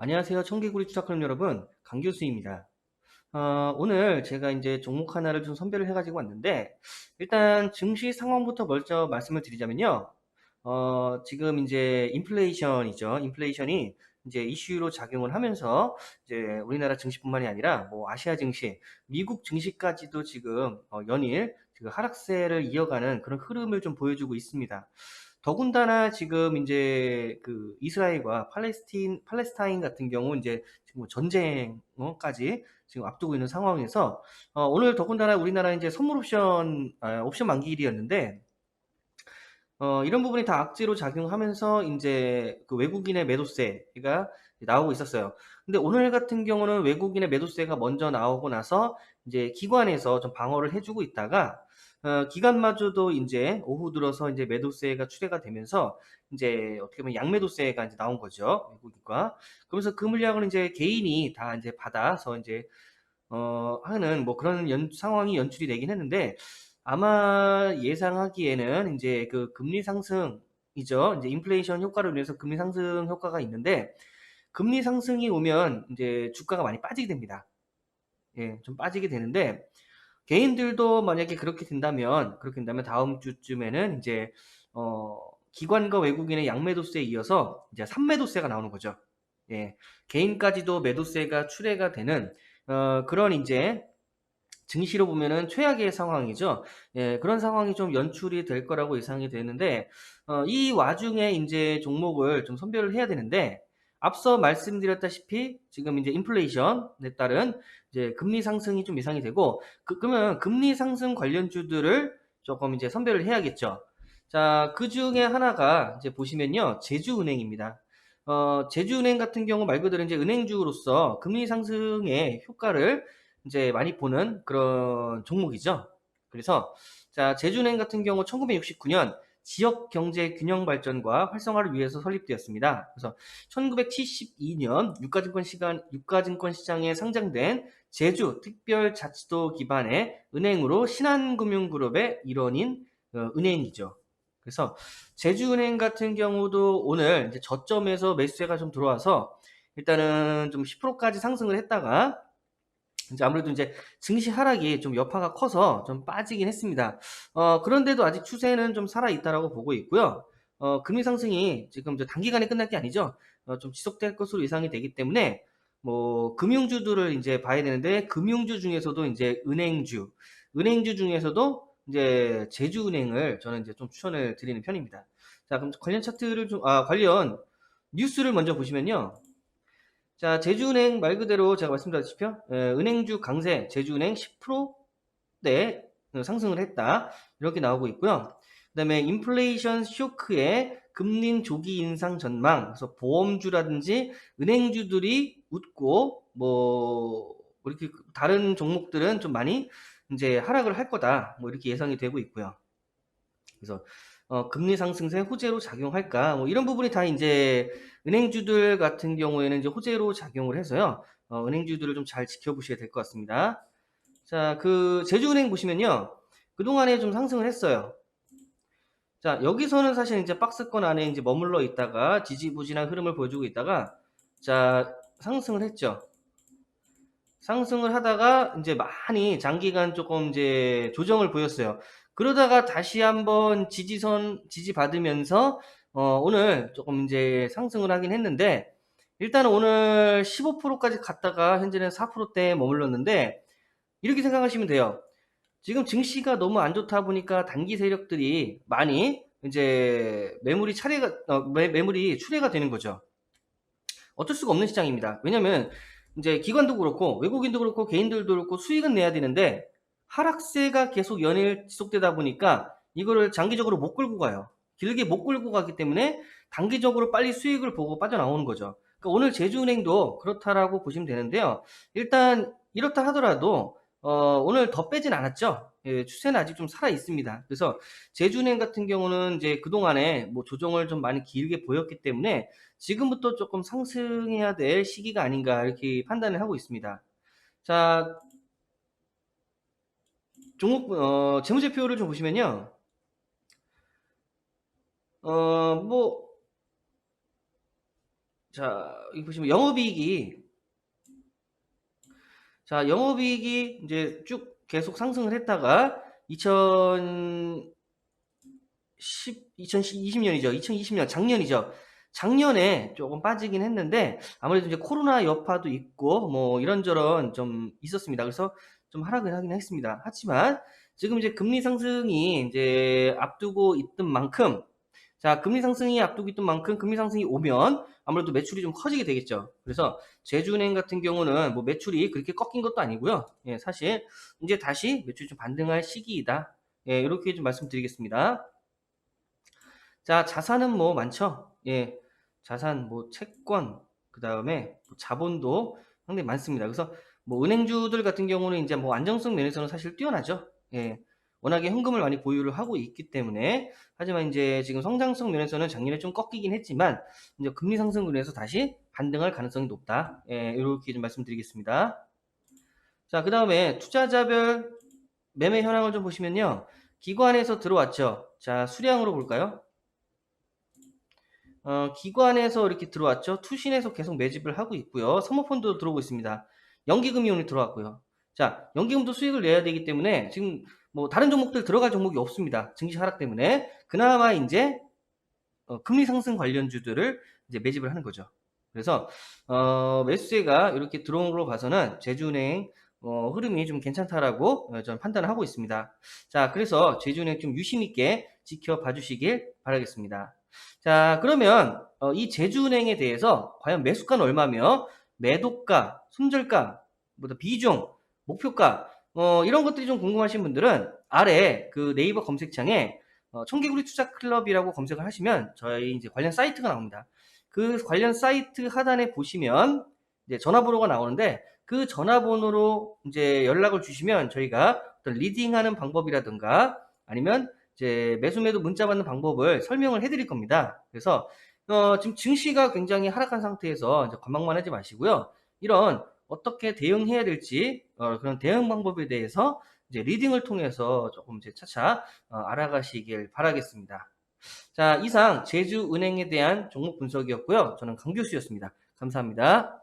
안녕하세요. 청개구리 투자클럽 여러분, 강 교수입니다. 오늘 제가 이제 종목 하나를 좀 선별을 해가지고 왔는데, 일단 증시 상황부터 먼저 말씀을 드리자면요. 지금 이제 인플레이션이죠. 인플레이션이 이제 이슈로 작용을 하면서 이제 우리나라 증시뿐만이 아니라 뭐 아시아 증시, 미국 증시까지도 지금 연일 지금 하락세를 이어가는 그런 흐름을 좀 보여주고 있습니다. 더군다나 지금 이제 그 이스라엘과 팔레스타인 같은 경우 이제 지금 뭐 전쟁까지 지금 앞두고 있는 상황에서 오늘 더군다나 우리나라 이제 선물 옵션 만기일이었는데 이런 부분이 다 악재로 작용하면서 이제 그 외국인의 매도세가 나오고 있었어요. 근데 오늘 같은 경우는 외국인의 매도세가 먼저 나오고 나서 이제 기관에서 좀 방어를 해주고 있다가 기관마저도 이제 오후 들어서 이제 매도세가 출회가 되면서 이제 어떻게 보면 양매도세가 이제 나온 거죠. 외국인과. 그러면서 그 물량을 이제 개인이 다 이제 받아서 이제 하는 뭐 그런 상황이 연출이 되긴 했는데 아마 예상하기에는 이제 그 금리 상승이죠. 이제 인플레이션 효과를 위해서 금리 상승 효과가 있는데 금리 상승이 오면 이제 주가가 많이 빠지게 됩니다. 예, 좀 빠지게 되는데 개인들도 만약에 그렇게 된다면 다음 주쯤에는 이제 기관과 외국인의 양매도세에 이어서 이제 삼매도세가 나오는 거죠. 예, 개인까지도 매도세가 출회가 되는 그런 이제 증시로 보면은 최악의 상황이죠. 예, 그런 상황이 좀 연출이 될 거라고 예상이 되는데, 이 와중에 이제 종목을 좀 선별을 해야 되는데, 앞서 말씀드렸다시피 지금 이제 인플레이션에 따른 이제 금리 상승이 좀 예상이 되고, 그러면 금리 상승 관련주들을 조금 이제 선별을 해야겠죠. 자, 그 중에 하나가 이제 보시면요, 제주은행입니다. 제주은행 같은 경우 말 그대로 이제 은행주로서 금리 상승의 효과를 이제 많이 보는 그런 종목이죠. 그래서 자, 제주은행 같은 경우 1969년 지역 경제 균형 발전과 활성화를 위해서 설립되었습니다. 그래서 1972년 유가증권 시장에 상장된 제주 특별자치도 기반의 은행으로 신한금융그룹의 일원인 은행이죠. 그래서 제주은행 같은 경우도 오늘 이제 저점에서 매수세가 좀 들어와서 일단은 좀 10%까지 상승을 했다가 이제 아무래도 이제 증시 하락이 좀 여파가 커서 좀 빠지긴 했습니다. 그런데도 아직 추세는 좀 살아있다라고 보고 있고요. 금리 상승이 지금 이제 단기간에 끝날 게 아니죠. 좀 지속될 것으로 예상이 되기 때문에 뭐 금융주들을 이제 봐야 되는데 금융주 중에서도 이제 은행주 중에서도 이제 제주은행을 저는 이제 좀 추천을 드리는 편입니다. 자, 그럼 관련 차트를 관련 뉴스를 먼저 보시면요. 자, 제주은행 말 그대로 제가 말씀드렸다시피 은행주 강세, 제주은행 10%대 상승을 했다. 이렇게 나오고 있고요. 그다음에 인플레이션 쇼크에 금리 조기 인상 전망. 그래서 보험주라든지 은행주들이 웃고 뭐 이렇게 다른 종목들은 좀 많이 이제 하락을 할 거다. 뭐 이렇게 예상이 되고 있고요. 그래서 금리 상승세 호재로 작용할까? 뭐 이런 부분이 다 이제 은행주들 같은 경우에는 이제 호재로 작용을 해서요. 은행주들을 좀 잘 지켜보셔야 될 것 같습니다. 자, 그 제주은행 보시면요. 그동안에 좀 상승을 했어요. 자, 여기서는 사실 이제 박스권 안에 이제 머물러 있다가 지지부진한 흐름을 보여주고 있다가 자, 상승을 했죠. 상승을 하다가 이제 많이 장기간 조금 이제 조정을 보였어요. 그러다가 다시 한번 지지받으면서 오늘 조금 이제 상승을 하긴 했는데 일단 오늘 15%까지 갔다가 현재는 4%대에 머물렀는데 이렇게 생각하시면 돼요. 지금 증시가 너무 안 좋다 보니까 단기 세력들이 많이 이제 매물이 출회가 되는 거죠. 어쩔 수가 없는 시장입니다. 왜냐면 이제 기관도 그렇고 외국인도 그렇고 개인들도 그렇고 수익은 내야 되는데 하락세가 계속 연일 지속되다 보니까 이거를 장기적으로 못 끌고 가요. 길게 못 끌고 가기 때문에 단기적으로 빨리 수익을 보고 빠져나오는 거죠. 그러니까 오늘 제주은행도 그렇다라고 보시면 되는데요. 일단 이렇다 하더라도 오늘 더 빼진 않았죠. 예, 추세는 아직 좀 살아 있습니다. 그래서 제주은행 같은 경우는 이제 그동안에 뭐 조정을 좀 많이 길게 보였기 때문에 지금부터 조금 상승해야 될 시기가 아닌가 이렇게 판단을 하고 있습니다. 자, 재무제표를 좀 보시면요. 뭐 자, 여기 보시면 영업이익이, 자, 영업이익이 이제 쭉 계속 상승을 했다가 2020년이죠. 2020년 작년이죠. 작년에 조금 빠지긴 했는데 아무래도 이제 코로나 여파도 있고 뭐 이런저런 좀 있었습니다. 그래서 좀 하락을 하긴 했습니다. 하지만 지금 이제 금리 상승이 이제 앞두고 있던 만큼, 자, 금리 상승이 앞두고 있던 만큼 금리 상승이 오면 아무래도 매출이 좀 커지게 되겠죠. 그래서 제주은행 같은 경우는 뭐 매출이 그렇게 꺾인 것도 아니고요. 예, 사실 이제 다시 매출이 좀 반등할 시기이다. 예, 이렇게 좀 말씀드리겠습니다. 자, 자산은 뭐 많죠. 예, 자산, 뭐 채권, 그 다음에 뭐 자본도 상당히 많습니다. 그래서 뭐 은행주들 같은 경우는 이제 뭐 안정성 면에서는 사실 뛰어나죠. 예, 워낙에 현금을 많이 보유를 하고 있기 때문에. 하지만 이제 지금 성장성 면에서는 작년에 좀 꺾이긴 했지만 이제 금리 상승으로 인해서 다시 반등할 가능성이 높다. 예, 이렇게 좀 말씀드리겠습니다. 자, 그 다음에 투자자별 매매 현황을 좀 보시면요. 기관에서 들어왔죠. 자, 수량으로 볼까요? 기관에서 이렇게 들어왔죠. 투신에서 계속 매집을 하고 있고요. 사모펀드도 들어오고 있습니다. 연기금이온이 들어왔고요. 자, 연기금도 수익을 내야 되기 때문에 지금 뭐 다른 종목들 들어갈 종목이 없습니다. 증시 하락 때문에. 그나마 이제 금리 상승 관련주들을 이제 매집을 하는 거죠. 그래서 매수세가 이렇게 들어온 걸로 봐서는 제주은행 흐름이 좀 괜찮다라고 저는 판단을 하고 있습니다. 자, 그래서 제주은행 좀 유심 있게 지켜봐 주시길 바라겠습니다. 자, 그러면 이 제주은행에 대해서 과연 매수가는 얼마며 매도가, 손절가, 뭐 비중, 목표가 이런 것들이 좀 궁금하신 분들은 아래 그 네이버 검색창에 청개구리 투자 클럽이라고 검색을 하시면 저희 이제 관련 사이트가 나옵니다. 그 관련 사이트 하단에 보시면 이제 전화번호가 나오는데 그 전화번호로 이제 연락을 주시면 저희가 어떤 리딩하는 방법이라든가 아니면 이제 매수매도 문자 받는 방법을 설명을 해드릴 겁니다. 그래서 지금 증시가 굉장히 하락한 상태에서 이제 관망만 하지 마시고요. 이런 어떻게 대응해야 될지 그런 대응 방법에 대해서 이제 리딩을 통해서 조금 이제 차차 알아가시길 바라겠습니다. 자, 이상 제주은행에 대한 종목 분석이었고요. 저는 강 교수였습니다. 감사합니다.